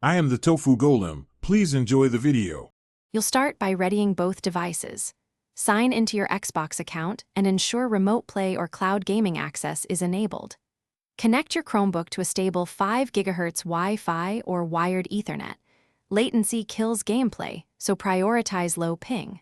I am the Tofu Golem. Please enjoy the video. You'll start by readying both devices. Sign into your Xbox account and ensure remote play or cloud gaming access is enabled. Connect your Chromebook to a stable 5 GHz Wi-Fi or wired Ethernet. Latency kills gameplay, so prioritize low ping.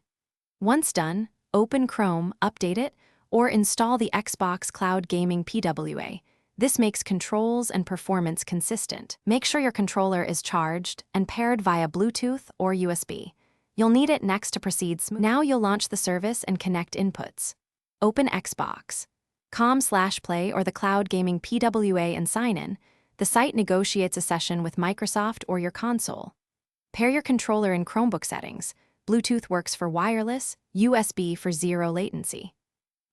Once done, open Chrome, update it, or install the Xbox Cloud Gaming PWA. This makes controls and performance consistent. Make sure your controller is charged and paired via Bluetooth or USB. You'll need it next to proceed smoothly. Now you'll launch the service and connect inputs. Open Xbox. com/play or the Cloud Gaming PWA and sign in. The site negotiates a session with Microsoft or your console. Pair your controller in Chromebook settings. Bluetooth works for wireless, USB for zero latency.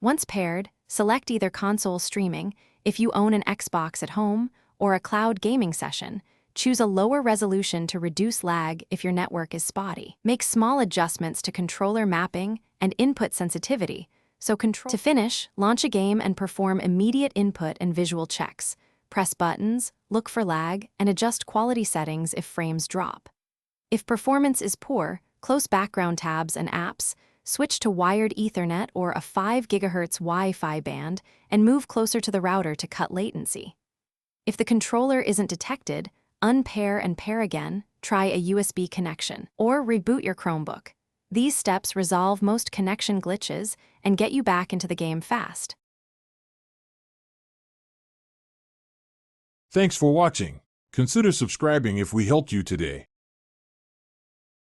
Once paired, select either console streaming, if you own an Xbox at home, or a cloud gaming session. Choose a lower resolution to reduce lag if your network is spotty. Make small adjustments to controller mapping and input sensitivity. To finish, launch a game and perform immediate input and visual checks. Press buttons, look for lag, and adjust quality settings if frames drop. If performance is poor, close background tabs and apps, switch to wired Ethernet or a 5 GHz Wi-Fi band, and move closer to the router to cut latency. If the controller isn't detected, unpair and pair again, try a USB connection, or reboot your Chromebook. These steps resolve most connection glitches and get you back into the game fast. Thanks for watching. Consider subscribing if we helped you today.